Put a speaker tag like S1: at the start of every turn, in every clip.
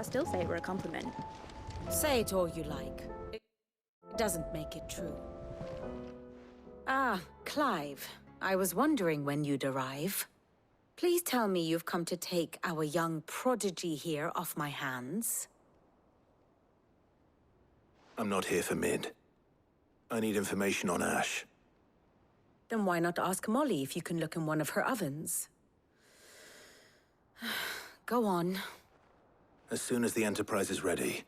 S1: I still say it were a compliment.
S2: Say it all you like. It doesn't make it true. Ah, Clive. I was wondering when you'd arrive. Please tell me you've come to take our young prodigy here off my hands.
S3: I'm not here for Mid. I need information on Ash.
S2: Then why not ask Molly if you can look in one of her ovens? Go on.
S3: As soon as the Enterprise is ready,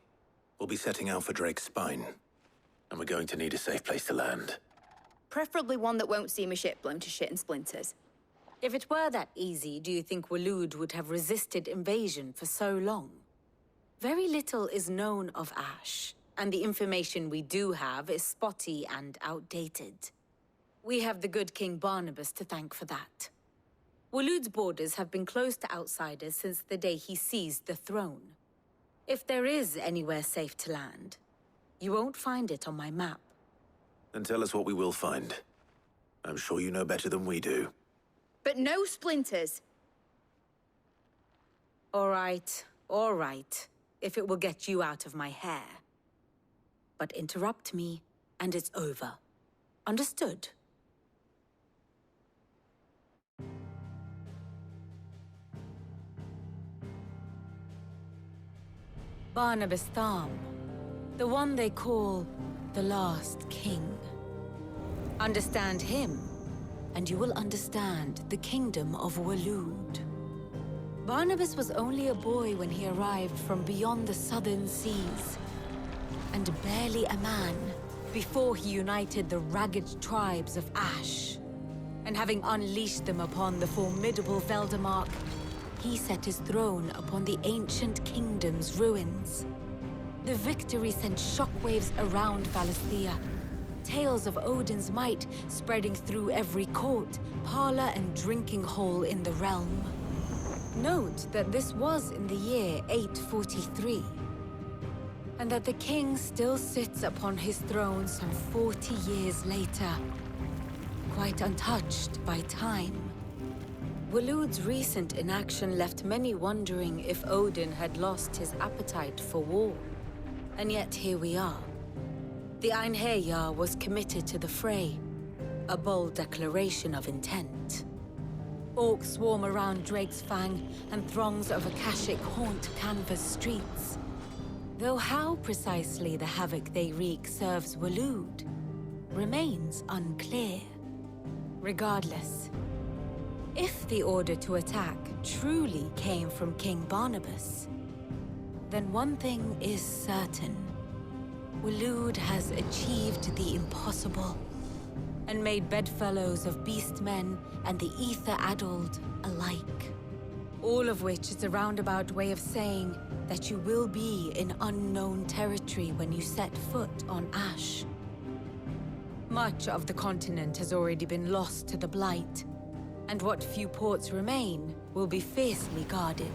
S3: we'll be setting out for Drake's Spine. And we're going to need a safe place to land.
S1: Preferably one that won't see my ship blown to shit and splinters.
S2: If it were that easy, do you think Waloed would have resisted invasion for so long? Very little is known of Ash, and the information we do have is spotty and outdated. We have the good King Barnabas to thank for that. Waloed's borders have been closed to outsiders since the day he seized the throne. If there is anywhere safe to land, you won't find it on my map.
S3: Then tell us what we will find. I'm sure you know better than we do.
S1: But no splinters!
S2: All right, if it will get you out of my hair. But interrupt me, and it's over. Understood? Barnabas Tharm, the one they call the Last King. Understand him, and you will understand the kingdom of Waloed. Barnabas was only a boy when he arrived from beyond the southern seas, and barely a man before he united the ragged tribes of Ash. And having unleashed them upon the formidable Veldamark, he set his throne upon the ancient kingdom's ruins. The victory sent shockwaves around Valisthea, tales of Odin's might spreading through every court, parlor, and drinking hole in the realm. Note that this was in the year 843, and that the king still sits upon his throne some 40 years later, quite untouched by time. Waloed's recent inaction left many wondering if Odin had lost his appetite for war. And yet here we are. The Einherjar was committed to the fray, a bold declaration of intent. Orcs swarm around Drake's Fang, and throngs of Akashic haunt Canvas streets. Though how precisely the havoc they wreak serves Waloed remains unclear. Regardless, if the order to attack truly came from King Barnabas, then one thing is certain. Waloed has achieved the impossible, and made bedfellows of beastmen and the ether-addled alike. All of which is a roundabout way of saying that you will be in unknown territory when you set foot on Ash. Much of the continent has already been lost to the Blight, and what few ports remain will be fiercely guarded.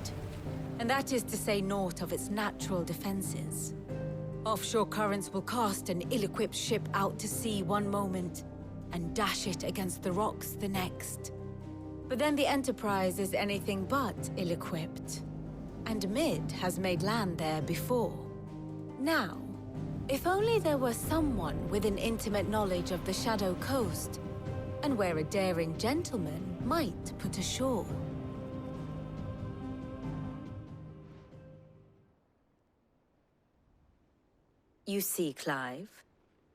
S2: And that is to say naught of its natural defenses. Offshore currents will cast an ill-equipped ship out to sea one moment, and dash it against the rocks the next. But then the Enterprise is anything but ill-equipped, and Mid has made land there before. Now, if only there were someone with an intimate knowledge of the Shadow Coast, and where a daring gentleman might put ashore. You see, Clive,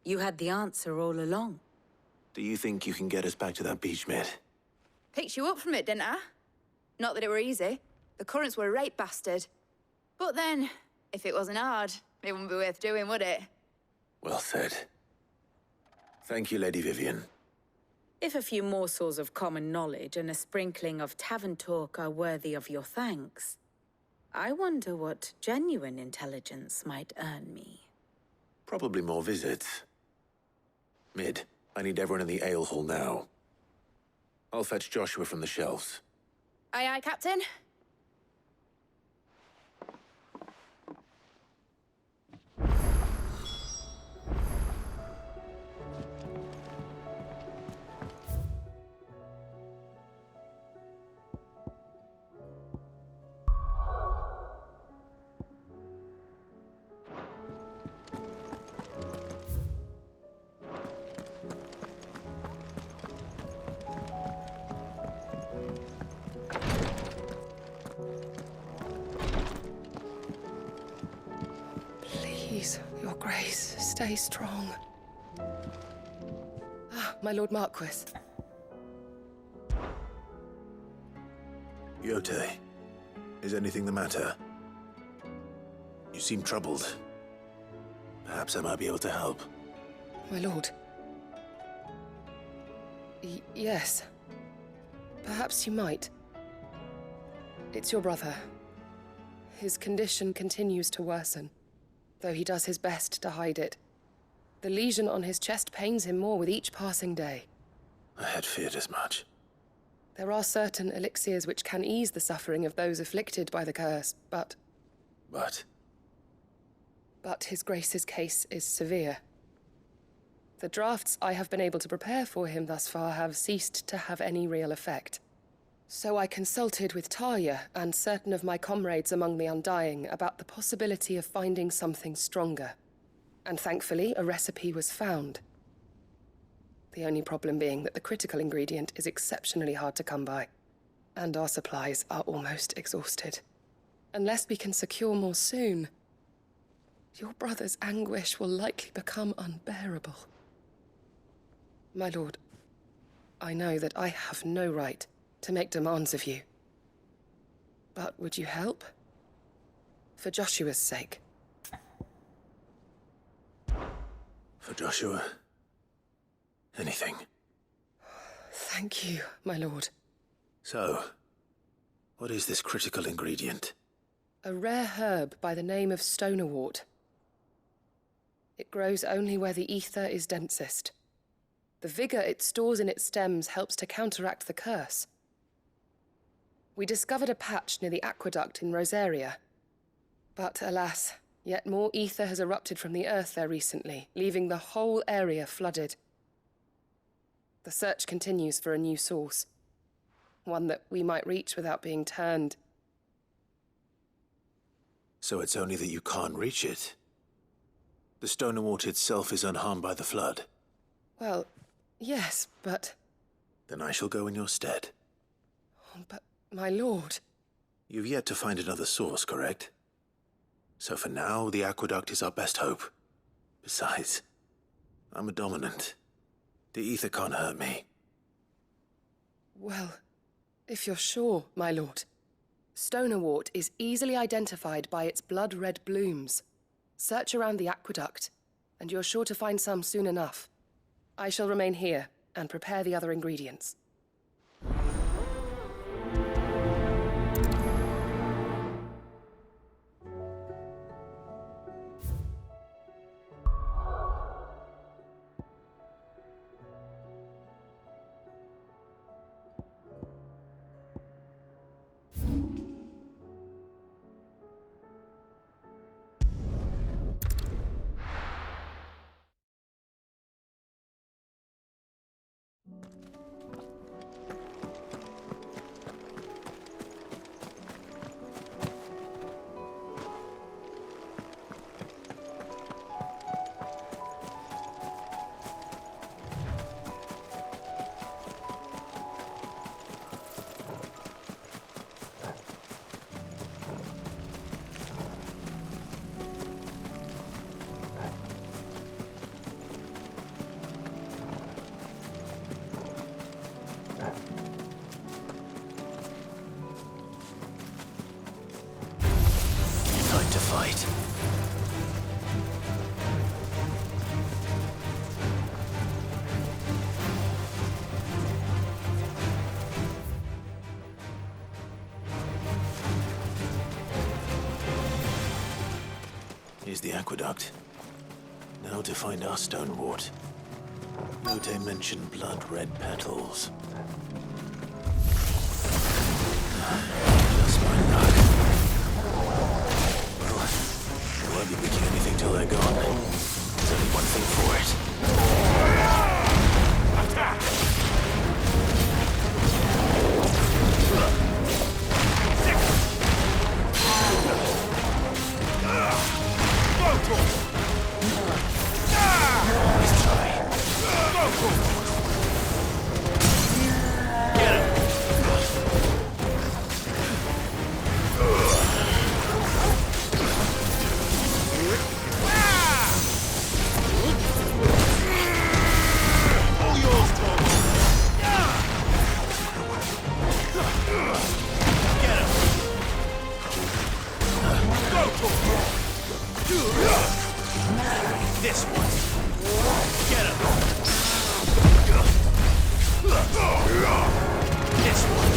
S2: you had the answer all along.
S3: Do you think you can get us back to that beach, Mid?
S1: Picked you up from it, didn't I? Not that it were easy. The currents were a right bastard. But then, if it wasn't hard, it wouldn't be worth doing, would it?
S3: Well said. Thank you, Lady Vivian.
S2: If a few morsels of common knowledge and a sprinkling of tavern talk are worthy of your thanks, I wonder what genuine intelligence might earn me.
S3: Probably more visits. Mid, I need everyone in the ale hall now. I'll fetch Joshua from the shelves.
S1: Aye, aye, Captain.
S4: Please, your grace, stay strong. Ah, my Lord Marquis.
S3: Yote, is anything the matter? You seem troubled. Perhaps I might be able to help.
S4: My lord. Yes. Perhaps you might. It's your brother. His condition continues to worsen, though he does his best to hide it. The lesion on his chest pains him more with each passing day.
S3: I had feared as much.
S4: There are certain elixirs which can ease the suffering of those afflicted by the curse, but his grace's case is severe. The drafts I have been able to prepare for him thus far have ceased to have any real effect. So I consulted with Talia and certain of my comrades among the Undying about the possibility of finding something stronger. And thankfully, a recipe was found. The only problem being that the critical ingredient is exceptionally hard to come by, and our supplies are almost exhausted. Unless we can secure more soon, your brother's anguish will likely become unbearable. My lord, I know that I have no right to make demands of you. But would you help? For Joshua's sake.
S3: For Joshua, anything.
S4: Thank you, my lord.
S3: So, what is this critical ingredient?
S4: A rare herb by the name of stonerwort. It grows only where the ether is densest. The vigor it stores in its stems helps to counteract the curse. We discovered a patch near the aqueduct in Rosaria. But alas, yet more ether has erupted from the earth there recently, leaving the whole area flooded. The search continues for a new source. One that we might reach without being turned.
S3: So it's only that you can't reach it? The Stonerwort itself is unharmed by the flood?
S4: Well, yes, but...
S3: Then I shall go in your stead.
S4: But, my lord...
S3: You've yet to find another source, correct? So for now, the aqueduct is our best hope. Besides, I'm a dominant. The ether can't hurt me.
S4: Well, if you're sure, my lord. Stonerwort is easily identified by its blood-red blooms. Search around the aqueduct, and you're sure to find some soon enough. I shall remain here and prepare the other ingredients.
S3: Time to fight. Here's the aqueduct. Now to find our stonewort. Yote mentioned blood-red petals. Just my luck. Well, I won't be picking anything till they're gone. There's only one thing for it. Attack! Nice try. Get him! This one. Get him. This one.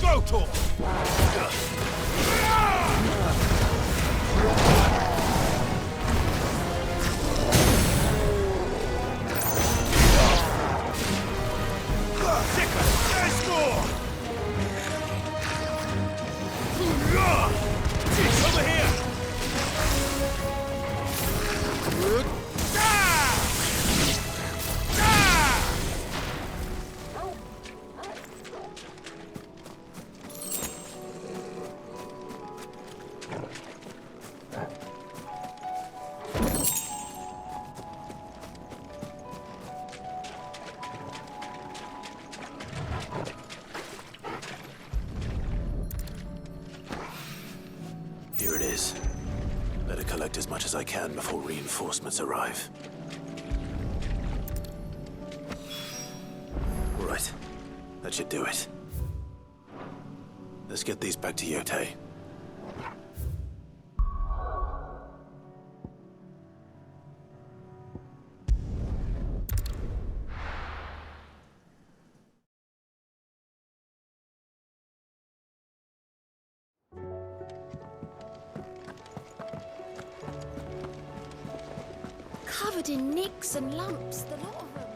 S3: Go, Tor! Over here! Here it is. Better collect as much as I can before reinforcements arrive. All right. That should do it. Let's get these back to Yotei.
S5: Covered in nicks and lumps, the lot of them.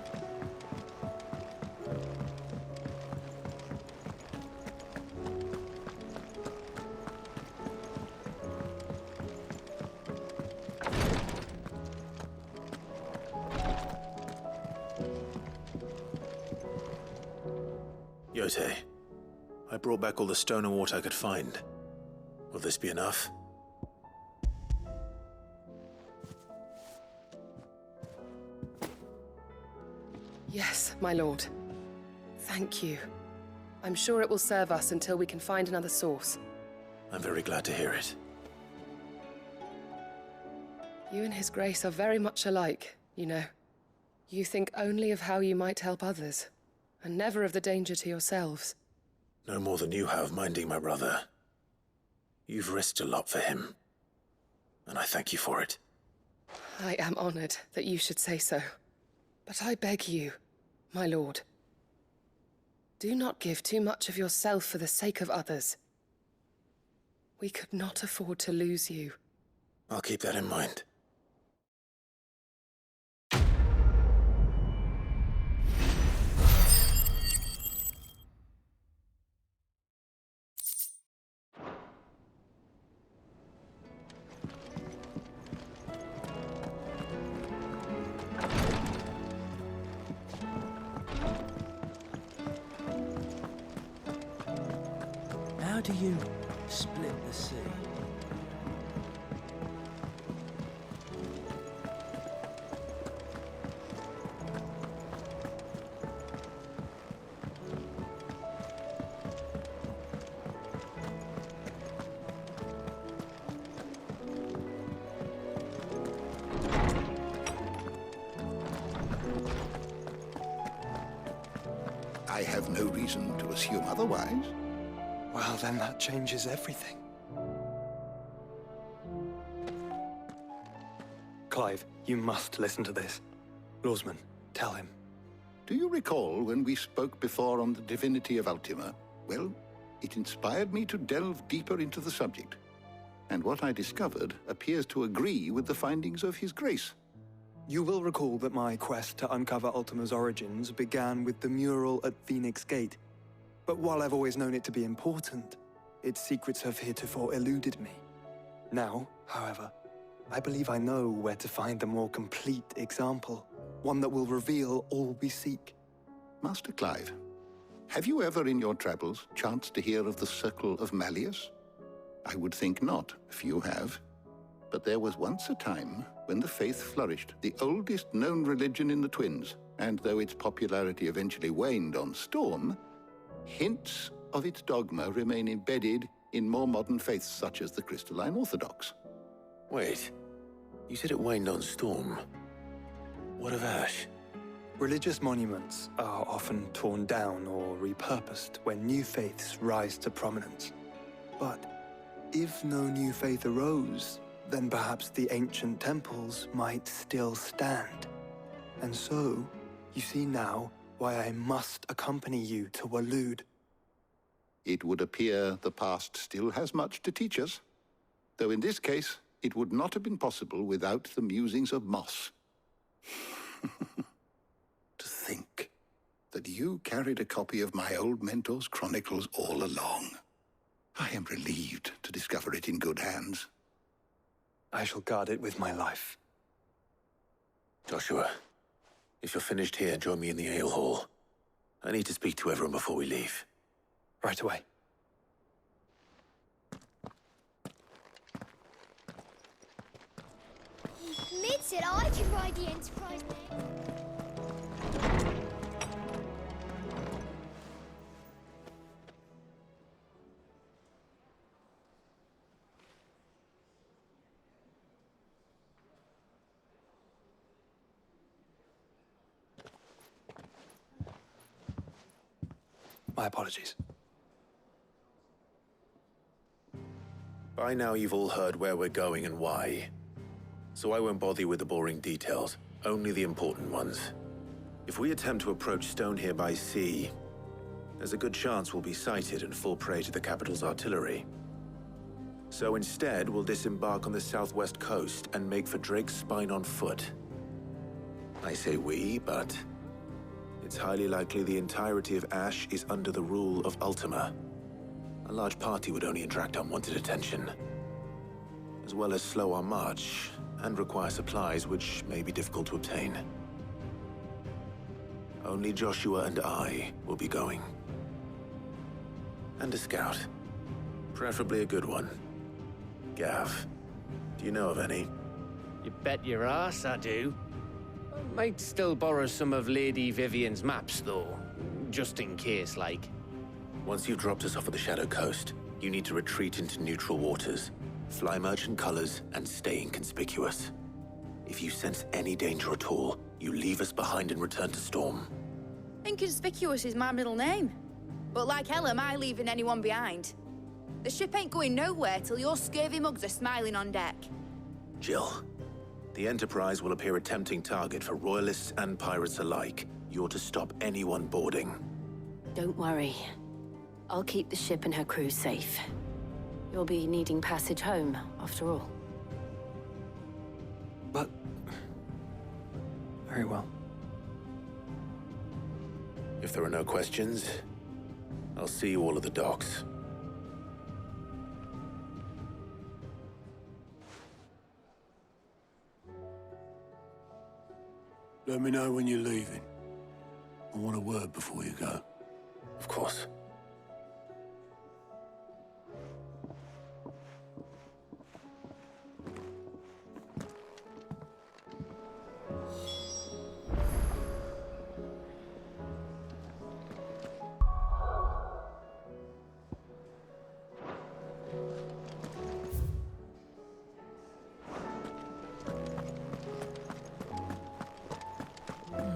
S3: Yotei, I brought back all the stone and water I could find. Will this be enough?
S4: Yes, my lord. Thank you. I'm sure it will serve us until we can find another source.
S3: I'm very glad to hear it.
S4: You and His Grace are very much alike, you know. You think only of how you might help others, and never of the danger to yourselves.
S3: No more than you have minding my brother. You've risked a lot for him, and I thank you for it.
S4: I am honored that you should say so. But I beg you, my lord, do not give too much of yourself for the sake of others. We could not afford to lose you.
S3: I'll keep that in mind.
S6: How do you split the sea?
S7: I have no reason to assume otherwise.
S6: Well, then that changes everything. Clive, you must listen to this. Lawsman, tell him.
S7: Do you recall when we spoke before on the divinity of Ultima? Well, it inspired me to delve deeper into the subject. And what I discovered appears to agree with the findings of His Grace.
S6: You will recall that my quest to uncover Ultima's origins began with the mural at Phoenix Gate. But while I've always known it to be important, its secrets have heretofore eluded me. Now, however, I believe I know where to find the more complete example, one that will reveal all we seek.
S7: Master Clive, have you ever in your travels chanced to hear of the Circle of Malleus? I would think not, if you have. But there was once a time when the faith flourished, the oldest known religion in the Twins, and though its popularity eventually waned on storm, hints of its dogma remain embedded in more modern faiths such as the Crystalline Orthodox.
S3: Wait, you said it waned on storm. What of Ash?
S6: Religious monuments are often torn down or repurposed when new faiths rise to prominence. But if no new faith arose, then perhaps the ancient temples might still stand. And so, you see now why I must accompany you to Waloed.
S7: It would appear the past still has much to teach us, though in this case, it would not have been possible without the musings of Moss. To think that you carried a copy of my old mentor's chronicles all along. I am relieved to discover it in good hands.
S6: I shall guard it with my life.
S3: Joshua, if you're finished here, join me in the ale hall. I need to speak to everyone before we leave.
S6: Right away.
S5: Mid said I could ride the Enterprise next.
S6: My apologies.
S3: By now you've all heard where we're going and why. So I won't bother you with the boring details, only the important ones. If we attempt to approach Stone here by sea, there's a good chance we'll be sighted and fall prey to the capital's artillery. So instead, we'll disembark on the southwest coast and make for Drake's Spine on foot. I say we, but it's highly likely the entirety of Ash is under the rule of Ultima. A large party would only attract unwanted attention, as well as slow our march and require supplies which may be difficult to obtain. Only Joshua and I will be going. And a scout. Preferably a good one. Gav, do you know of any?
S8: You bet your ass I do. Might still borrow some of Lady Vivian's maps, though. Just in case, like.
S3: Once you've dropped us off at the Shadow Coast, you need to retreat into neutral waters, fly merchant colors, and stay inconspicuous. If you sense any danger at all, you leave us behind and return to Storm.
S1: Inconspicuous is my middle name. But like hell am I leaving anyone behind. The ship ain't going nowhere till your scurvy mugs are smiling on deck.
S3: Jill, the Enterprise will appear a tempting target for royalists and pirates alike. You're to stop anyone boarding.
S2: Don't worry. I'll keep the ship and her crew safe. You'll be needing passage home, after all.
S6: But... very well.
S3: If there are no questions, I'll see you all at the docks.
S9: Let me know when you're leaving. I want a word before you go.
S3: Of course.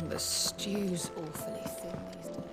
S2: The stew's awfully thin these days.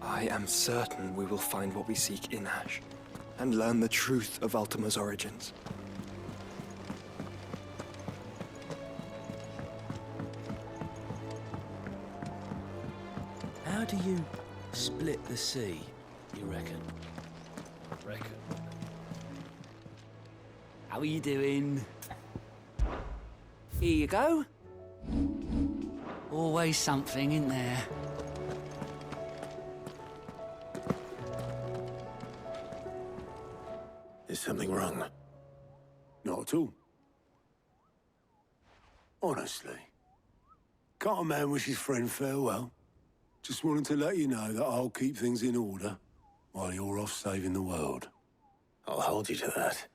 S6: I am certain we will find what we seek in Ash, and learn the truth of Ultima's origins.
S10: do you split the sea, you reckon?
S9: Reckon.
S10: How are you doing? Here you go. Always something in there.
S3: Is something wrong?
S9: Not at all. Honestly. Can't a man wish his friend farewell? Just wanted to let you know that I'll keep things in order while you're off saving the world.
S3: I'll hold you to that.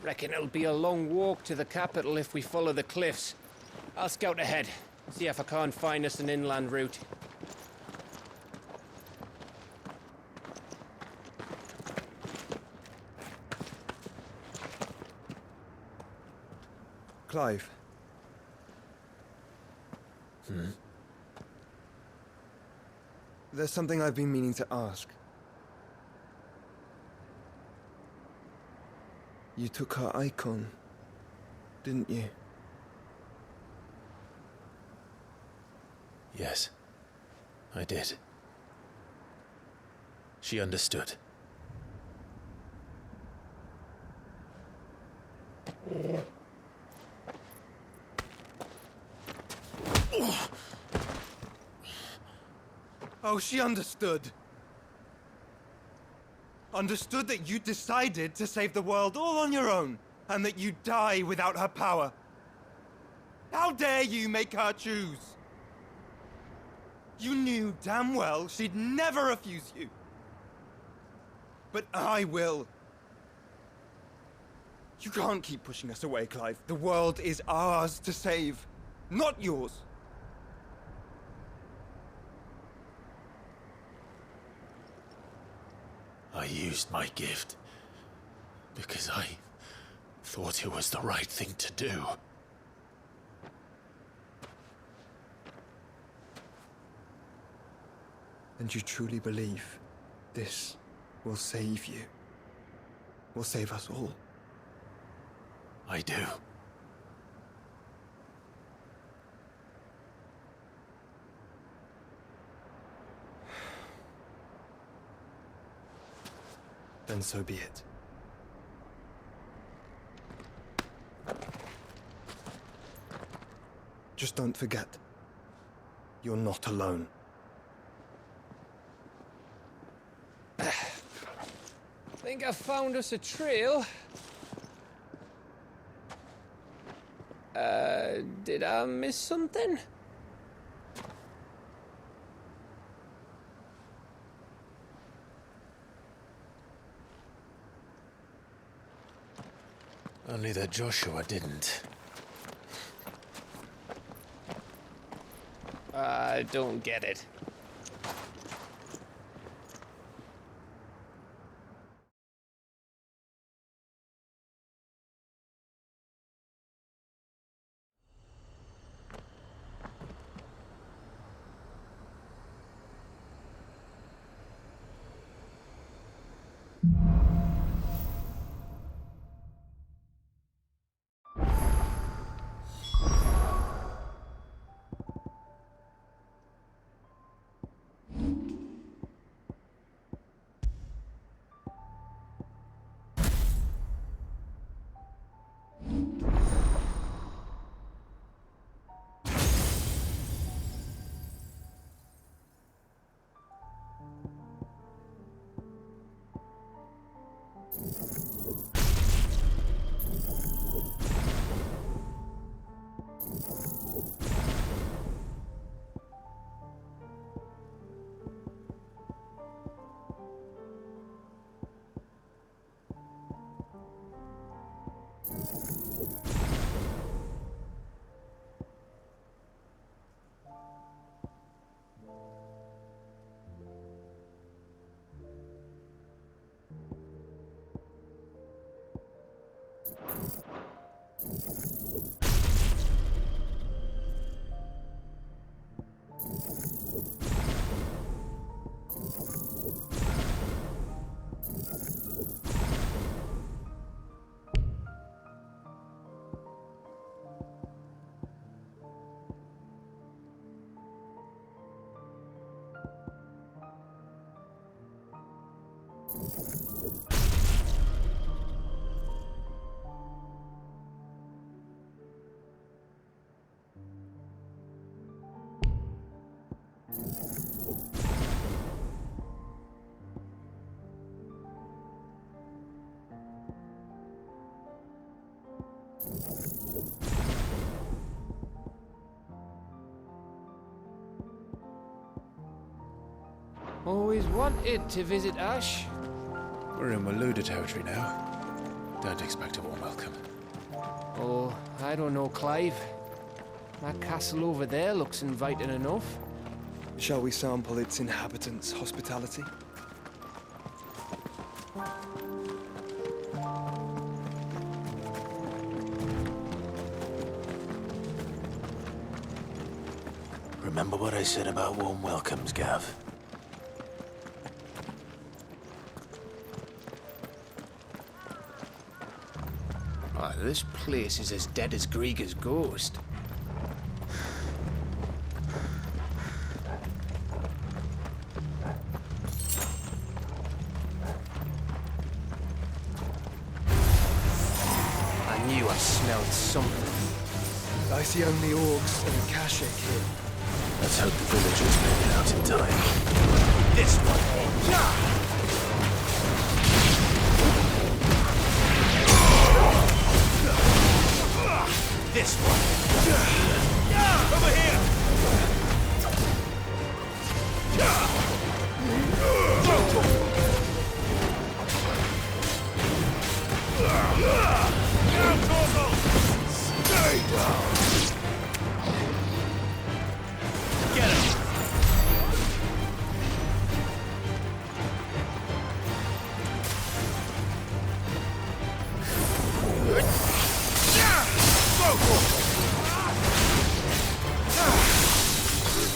S8: Reckon it'll be a long walk to the capital if we follow the cliffs. I'll scout ahead, see if I can't find us an inland route.
S6: Clive. There's something I've been meaning to ask. You took her icon, didn't you?
S3: Yes, I did. She understood.
S6: Oh, she understood. Understood that you decided to save the world all on your own, and that you'd die without her power. How dare you make her choose? You knew damn well she'd never refuse you. But I will. You can't keep pushing us away, Clive. The world is ours to save, not yours.
S3: I used my gift because I thought it was the right thing to do.
S6: And you truly believe this will save you? Will save us all?
S3: I do.
S6: Then so be it. Just don't forget, you're not alone.
S8: Think I found us a trail. Did I miss something?
S3: Only that Joshua didn't.
S8: I don't get it. Always wanted to visit Ash.
S3: We're in Waluda territory now. Don't expect a warm welcome.
S8: Oh, I don't know, Clive. That castle over there looks inviting enough.
S6: Shall we sample its inhabitants' hospitality?
S10: Remember what I said about warm welcomes, Gav?
S8: Ah, this place is as dead as Grieger's ghost. I knew I smelled something.
S6: I see only orcs and Kashik here.
S3: Let's hope the villagers made it out in time.
S8: This one. This one. Over here. Down, Corporal. Stay down. Get him.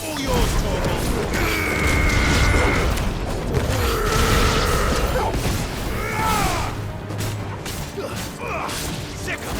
S8: All yours, Corporal. Sick him.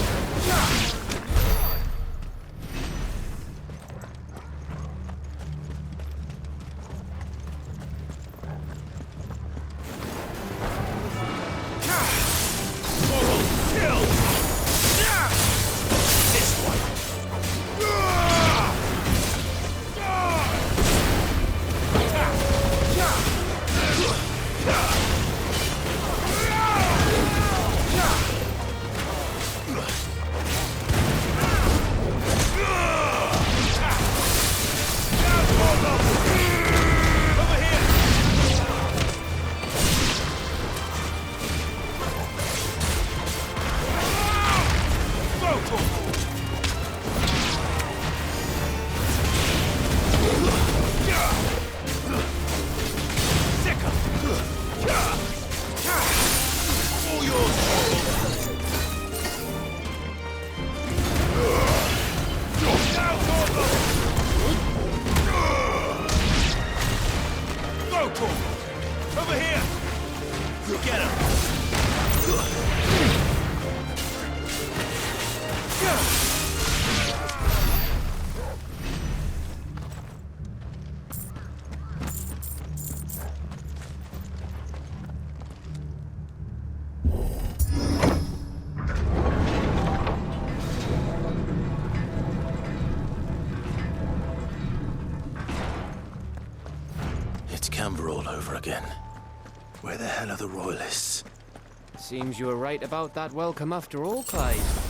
S8: Over here! Get him!
S10: It's Canberra all over again. Where the hell are the royalists?
S8: Seems you were right about that welcome after all, Clive.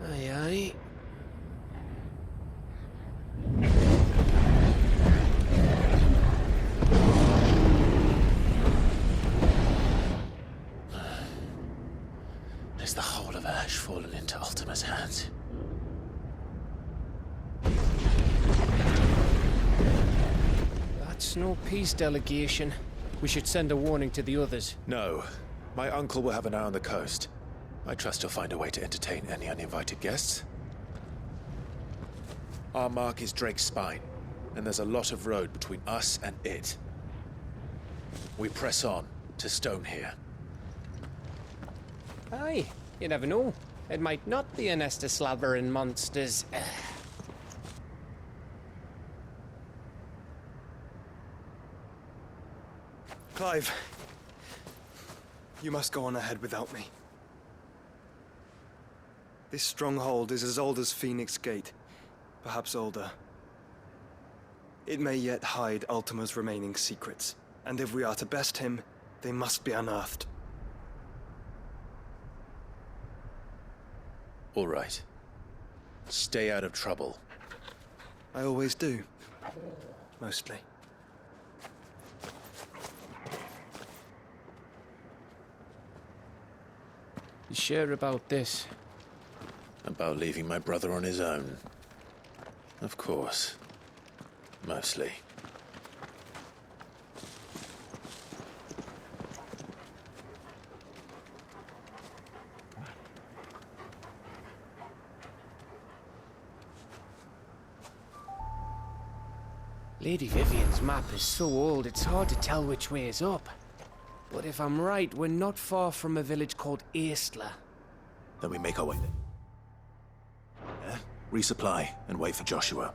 S8: Aye, aye.
S10: Is the whole of Ash fallen into Ultima's hands?
S8: That's no peace delegation. We should send a warning to the others.
S3: No. My uncle will have an eye on the coast. I trust he'll find a way to entertain any uninvited guests. Our mark is Drake's Spine, and there's a lot of road between us and it. We press on to Stone here.
S8: Aye, you never know. It might not be a nest of slavering monsters.
S6: Clive, you must go on ahead without me. This stronghold is as old as Phoenix Gate, perhaps older. It may yet hide Ultima's remaining secrets, and if we are to best him, they must be unearthed.
S3: All right. Stay out of trouble.
S6: I always do. Mostly.
S8: You sure about this?
S3: About leaving my brother on his own. Of course. Mostly.
S8: Lady Vivian's map is so old it's hard to tell which way is up. But if I'm right, we're not far from a village called Aistla.
S10: Then we make our way there. Yeah? Resupply and wait for Joshua.